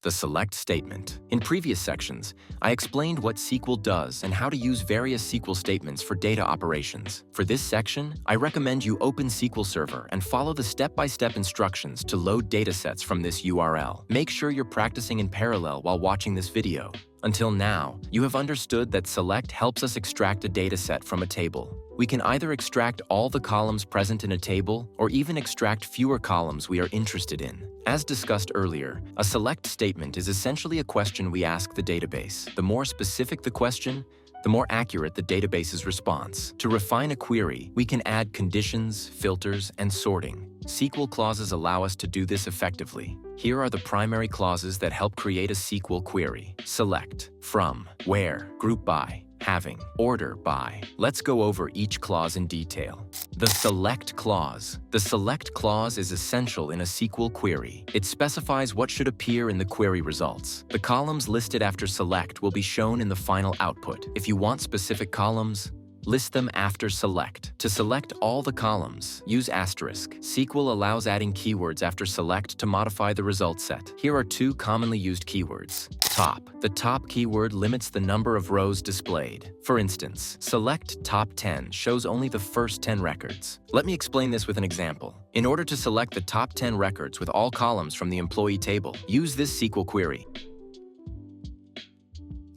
the select statement. In previous sections, I explained what SQL does and how to use various SQL statements for data operations. For this section, I recommend you open SQL Server and follow the step-by-step instructions to load datasets from this URL. Make sure you're practicing in parallel while watching this video. Until now, you have understood that select helps us extract a dataset from a table. We can either extract all the columns present in a table or even extract fewer columns we are interested in. As discussed earlier, a select statement is essentially a question we ask the database. The more specific the question, the more accurate the database's response. To refine a query, we can add conditions, filters, and sorting. SQL clauses allow us to do this effectively. Here are the primary clauses that help create a SQL query. Select, from, where, group by, having, order by. Let's go over each clause in detail. The select clause. The select clause is essential in a SQL query. It specifies what should appear in the query results. The columns listed after select will be shown in the final output. If you want specific columns, list them after select. To select all the columns, use asterisk. SQL allows adding keywords after select to modify the result set. Here are two commonly used keywords. Top. The top keyword limits the number of rows displayed. For instance, select top 10 shows only the first 10 records. Let me explain this with an example. In order to select the top 10 records with all columns from the employee table, use this SQL query.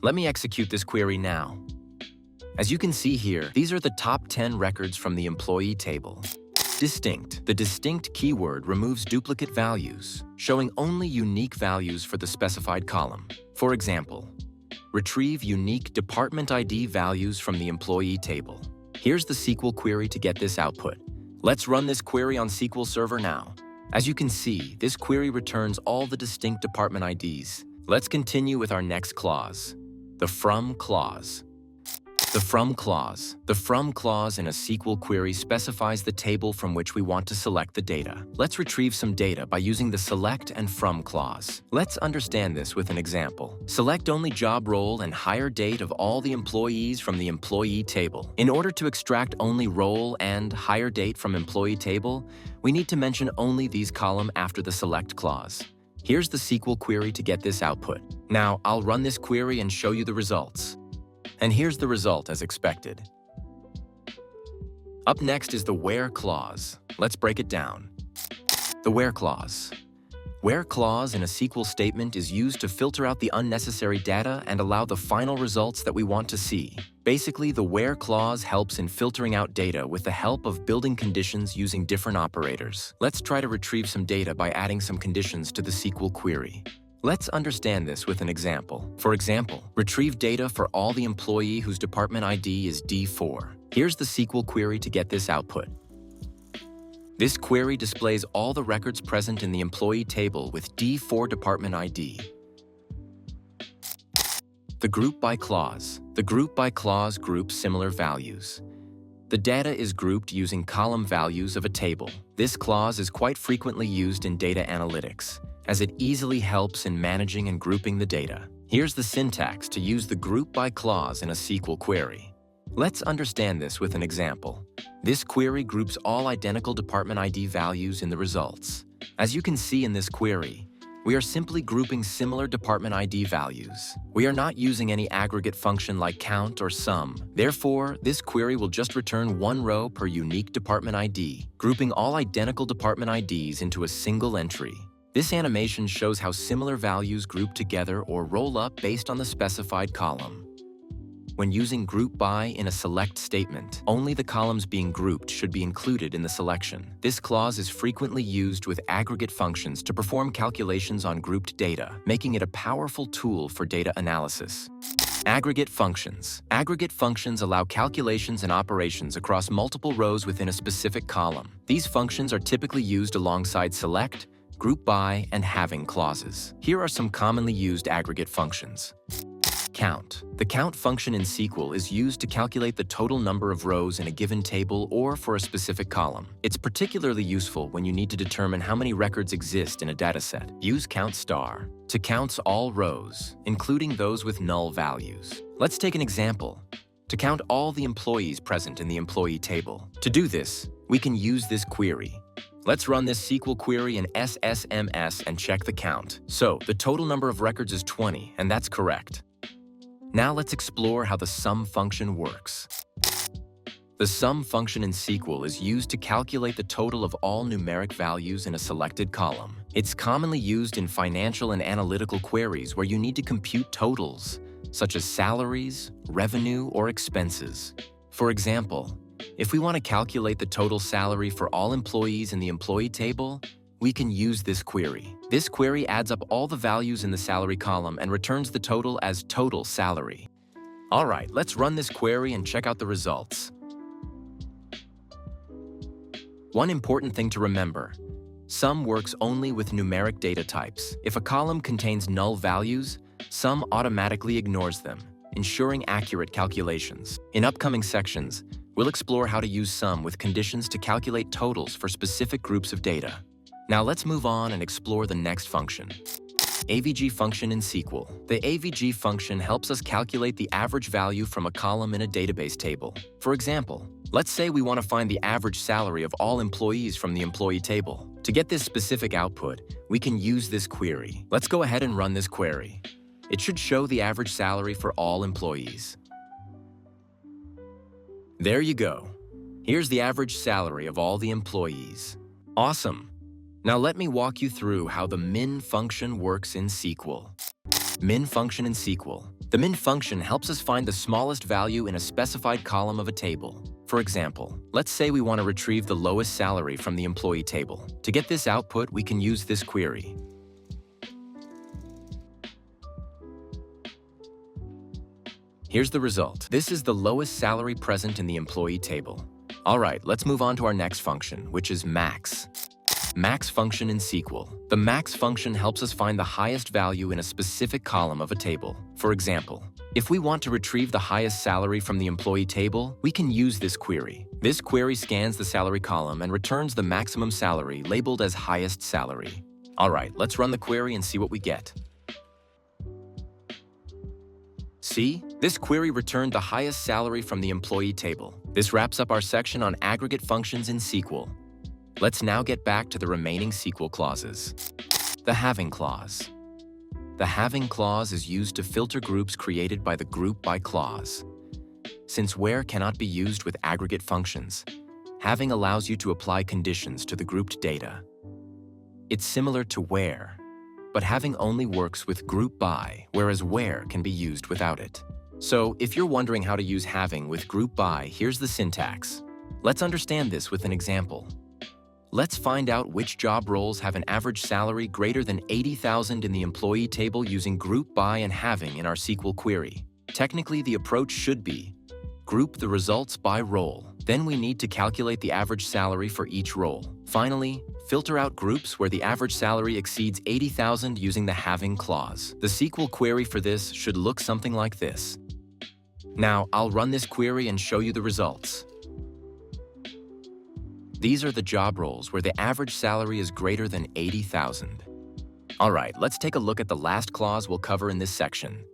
Let me execute this query now. As you can see here, these are the top 10 records from the employee table. Distinct. The distinct keyword removes duplicate values, showing only unique values for the specified column. For example, retrieve unique department ID values from the employee table. Here's the SQL query to get this output. Let's run this query on SQL Server now. As you can see, this query returns all the distinct department IDs. Let's continue with our next clause, the from clause. The from clause. The from clause in a SQL query specifies the table from which we want to select the data. Let's retrieve some data by using the select and from clause. Let's understand this with an example. Select only job role and hire date of all the employees from the employee table. In order to extract only role and hire date from employee table, we need to mention only these columns after the select clause. Here's the SQL query to get this output. Now, I'll run this query and show you the results. And here's the result as expected. Up next is the where clause. Let's break it down. The where clause. Where clause in a SQL statement is used to filter out the unnecessary data and allow the final results that we want to see. Basically, the where clause helps in filtering out data with the help of building conditions using different operators. Let's try to retrieve some data by adding some conditions to the SQL query. Let's understand this with an example. For example, retrieve data for all the employee whose department ID is D4. Here's the SQL query to get this output. This query displays all the records present in the employee table with D4 department ID. The group by clause. The group by clause groups similar values. The data is grouped using column values of a table. This clause is quite frequently used in data analytics, as it easily helps in managing and grouping the data. Here's the syntax to use the group by clause in a SQL query. Let's understand this with an example. This query groups all identical department ID values in the results. As you can see in this query, we are simply grouping similar department ID values. We are not using any aggregate function like count or sum. Therefore, this query will just return one row per unique department ID, grouping all identical department IDs into a single entry. This animation shows how similar values group together or roll up based on the specified column. When using group by in a select statement, only the columns being grouped should be included in the selection. This clause is frequently used with aggregate functions to perform calculations on grouped data, making it a powerful tool for data analysis. Aggregate functions. Aggregate functions allow calculations and operations across multiple rows within a specific column. These functions are typically used alongside select, group by, and having clauses. Here are some commonly used aggregate functions. Count. The count function in SQL is used to calculate the total number of rows in a given table or for a specific column. It's particularly useful when you need to determine how many records exist in a dataset. Use count star to count all rows, including those with null values. Let's take an example. To count all the employees present in the employee table. To do this, we can use this query. Let's run this SQL query in SSMS and check the count. So, the total number of records is 20, and that's correct. Now let's explore how the sum function works. The sum function in SQL is used to calculate the total of all numeric values in a selected column. It's commonly used in financial and analytical queries where you need to compute totals, such as salaries, revenue, or expenses. For example, if we want to calculate the total salary for all employees in the employee table, we can use this query. This query adds up all the values in the salary column and returns the total as total salary. All right, let's run this query and check out the results. One important thing to remember: sum works only with numeric data types. If a column contains null values, sum automatically ignores them, ensuring accurate calculations. In upcoming sections, we'll explore how to use sum with conditions to calculate totals for specific groups of data. Now let's move on and explore the next function. AVG function in SQL. The AVG function helps us calculate the average value from a column in a database table. For example, let's say we want to find the average salary of all employees from the employee table. To get this specific output, we can use this query. Let's go ahead and run this query. It should show the average salary for all employees. There you go. Here's the average salary of all the employees. Awesome. Now let me walk you through how the min function works in SQL. Min function in SQL. The min function helps us find the smallest value in a specified column of a table. For example, let's say we want to retrieve the lowest salary from the employee table. To get this output, we can use this query. Here's the result. This is the lowest salary present in the employee table. All right, let's move on to our next function, which is max. Max function in SQL. The max function helps us find the highest value in a specific column of a table. For example, if we want to retrieve the highest salary from the employee table, we can use this query. This query scans the salary column and returns the maximum salary labeled as highest salary. All right, let's run the query and see what we get. See, this query returned the highest salary from the employee table. This wraps up our section on aggregate functions in SQL. Let's now get back to the remaining SQL clauses. The having clause. The having clause is used to filter groups created by the group by clause. Since where cannot be used with aggregate functions, having allows you to apply conditions to the grouped data. It's similar to where, but having only works with group by, whereas where can be used without it. So if you're wondering how to use having with group by, here's the syntax. Let's understand this with an example. Let's find out which job roles have an average salary greater than 80,000 in the employee table using group by and having in our SQL query. Technically, the approach should be group the results by role. Then we need to calculate the average salary for each role. Finally, filter out groups where the average salary exceeds 80,000 using the having clause. The SQL query for this should look something like this. Now, I'll run this query and show you the results. These are the job roles where the average salary is greater than 80,000. All right, let's take a look at the last clause we'll cover in this section.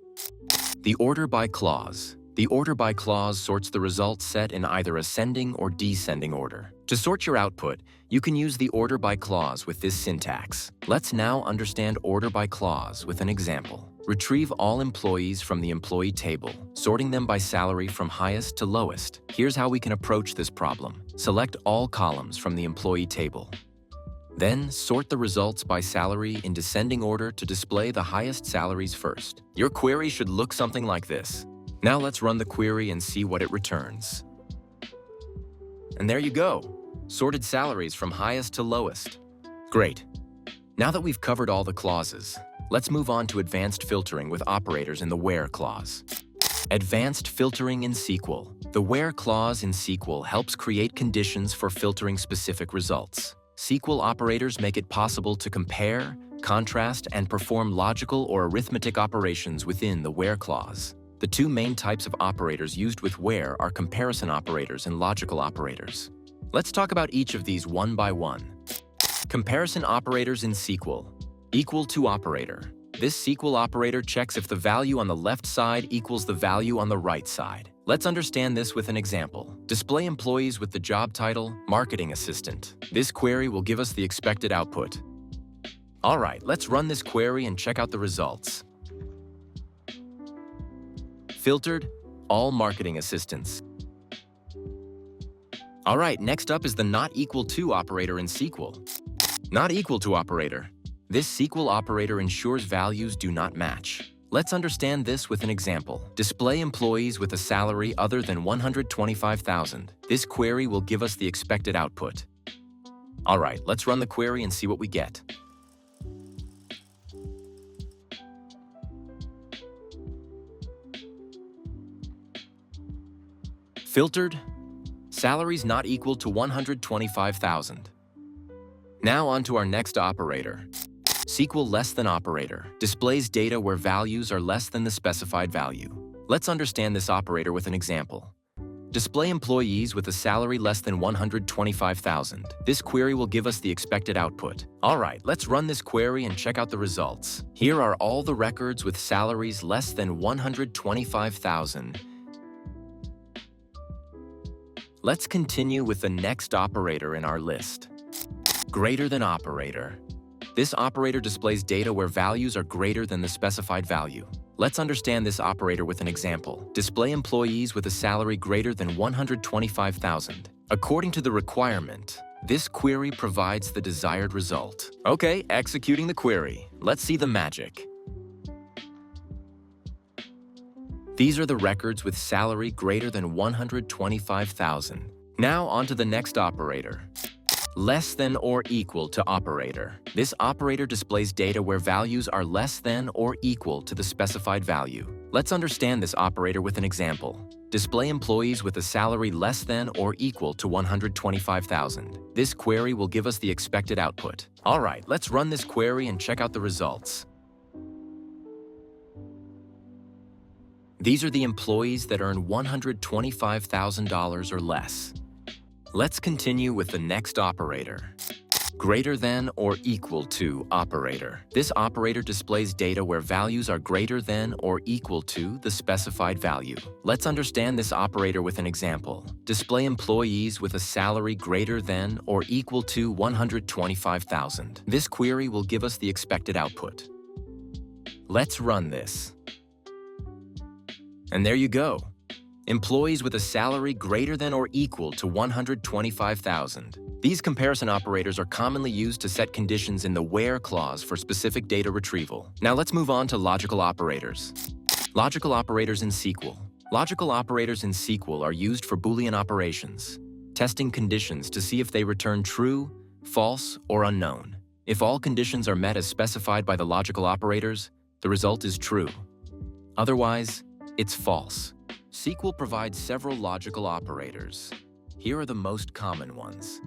The order by clause. The order by clause sorts the results set in either ascending or descending order. To sort your output, you can use the order by clause with this syntax. Let's now understand order by clause with an example. Retrieve all employees from the employee table, sorting them by salary from highest to lowest. Here's how we can approach this problem. Select all columns from the employee table. Then, sort the results by salary in descending order to display the highest salaries first. Your query should look something like this. Now let's run the query and see what it returns. And there you go. Sorted salaries from highest to lowest. Great. Now that we've covered all the clauses, let's move on to advanced filtering with operators in the where clause. Advanced filtering in SQL. The where clause in SQL helps create conditions for filtering specific results. SQL operators make it possible to compare, contrast, and perform logical or arithmetic operations within the where clause. The two main types of operators used with where are comparison operators and logical operators. Let's talk about each of these one by one. Comparison operators in SQL. Equal to operator. This SQL operator checks if the value on the left side equals the value on the right side. Let's understand this with an example. Display employees with the job title, Marketing Assistant. This query will give us the expected output. All right, let's run this query and check out the results. Filtered, all marketing assistants. All right, next up is the not equal to operator in SQL. Not equal to operator. This SQL operator ensures values do not match. Let's understand this with an example. Display employees with a salary other than $125,000. This query will give us the expected output. All right, let's run the query and see what we get. Filtered, salaries not equal to $125,000. Now on to our next operator. SQL less than operator displays data where values are less than the specified value. Let's understand this operator with an example. Display employees with a salary less than $125,000. This query will give us the expected output. All right, let's run this query and check out the results. Here are all the records with salaries less than $125,000. Let's continue with the next operator in our list. Greater than operator. This operator displays data where values are greater than the specified value. Let's understand this operator with an example. Display employees with a salary greater than $125,000. According to the requirement, this query provides the desired result. Okay, executing the query. Let's see the magic. These are the records with salary greater than $125,000. Now on to the next operator. Less than or equal to operator. This operator displays data where values are less than or equal to the specified value. Let's understand this operator with an example. Display employees with a salary less than or equal to $125,000. This query will give us the expected output. All right, let's run this query and check out the results. These are the employees that earn $125,000 or less. Let's continue with the next operator. Greater than or equal to operator. This operator displays data where values are greater than or equal to the specified value. Let's understand this operator with an example. Display employees with a salary greater than or equal to $125,000. This query will give us the expected output. Let's run this. And there you go. Employees with a salary greater than or equal to $125,000. These comparison operators are commonly used to set conditions in the where clause for specific data retrieval. Now let's move on to logical operators. Logical operators in SQL. Logical operators in SQL are used for Boolean operations, testing conditions to see if they return true, false, or unknown. If all conditions are met as specified by the logical operators, the result is true. Otherwise, it's false. SQL provides several logical operators. Here are the most common ones.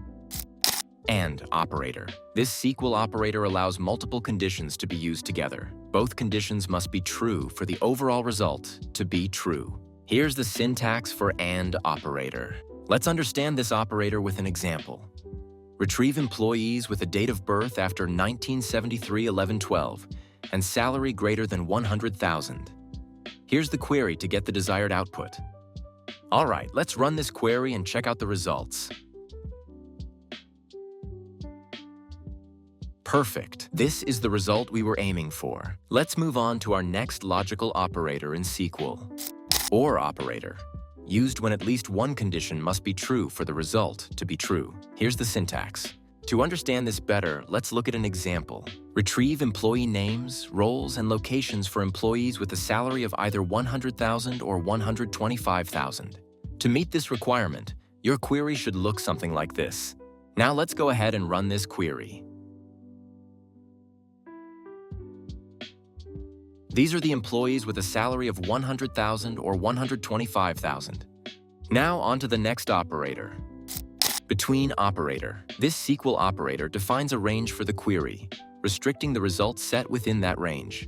AND operator. This SQL operator allows multiple conditions to be used together. Both conditions must be true for the overall result to be true. Here's the syntax for AND operator. Let's understand this operator with an example. Retrieve employees with a date of birth after 1973-11-12 and salary greater than $100,000. Here's the query to get the desired output. All right, let's run this query and check out the results. Perfect. This is the result we were aiming for. Let's move on to our next logical operator in SQL. OR operator. Used when at least one condition must be true for the result to be true. Here's the syntax. To understand this better, let's look at an example. Retrieve employee names, roles, and locations for employees with a salary of either $100,000 or $125,000. To meet this requirement, your query should look something like this. Now let's go ahead and run this query. These are the employees with a salary of $100,000 or $125,000. Now on to the next operator. Between operator. This SQL operator defines a range for the query, restricting the results set within that range.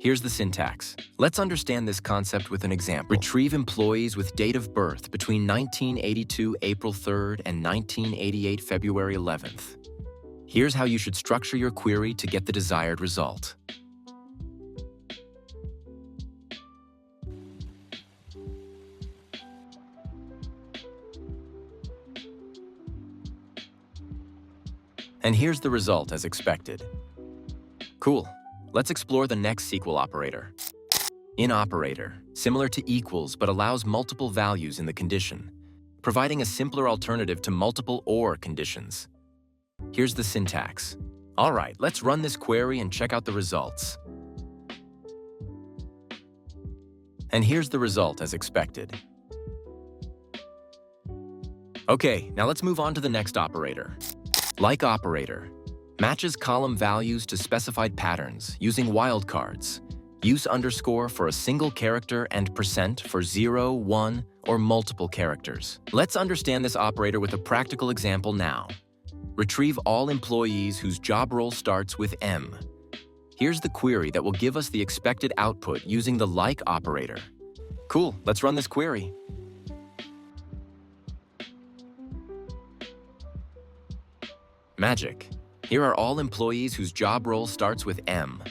Here's the syntax. Let's understand this concept with an example. Retrieve employees with date of birth between 1982 April 3rd and 1988 February 11th. Here's how you should structure your query to get the desired result. And here's the result as expected. Cool. Let's explore the next SQL operator. In operator, similar to equals but allows multiple values in the condition, providing a simpler alternative to multiple OR conditions. Here's the syntax. All right, let's run this query and check out the results. And here's the result as expected. Okay, now let's move on to the next operator. Like operator, matches column values to specified patterns using wildcards. Use underscore for a single character and % for 0, 1, or multiple characters. Let's understand this operator with a practical example now. Retrieve all employees whose job role starts with M. Here's the query that will give us the expected output using the like operator. Cool, let's run this query. Magic. Here are all employees whose job role starts with M.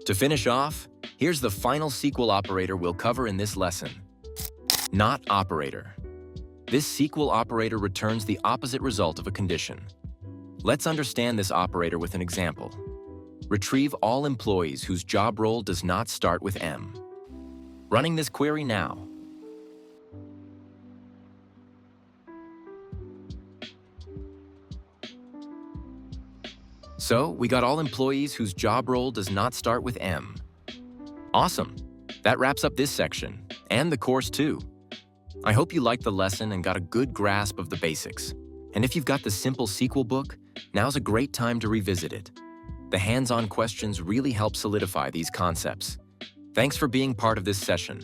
To finish off, here's the final SQL operator we'll cover in this lesson. Not operator. This SQL operator returns the opposite result of a condition. Let's understand this operator with an example. Retrieve all employees whose job role does not start with M. Running this query now. So, we got all employees whose job role does not start with M. Awesome! That wraps up this section, and the course too. I hope you liked the lesson and got a good grasp of the basics. And if you've got the simple SQL book, now's a great time to revisit it. The hands-on questions really help solidify these concepts. Thanks for being part of this session.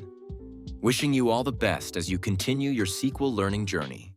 Wishing you all the best as you continue your SQL learning journey.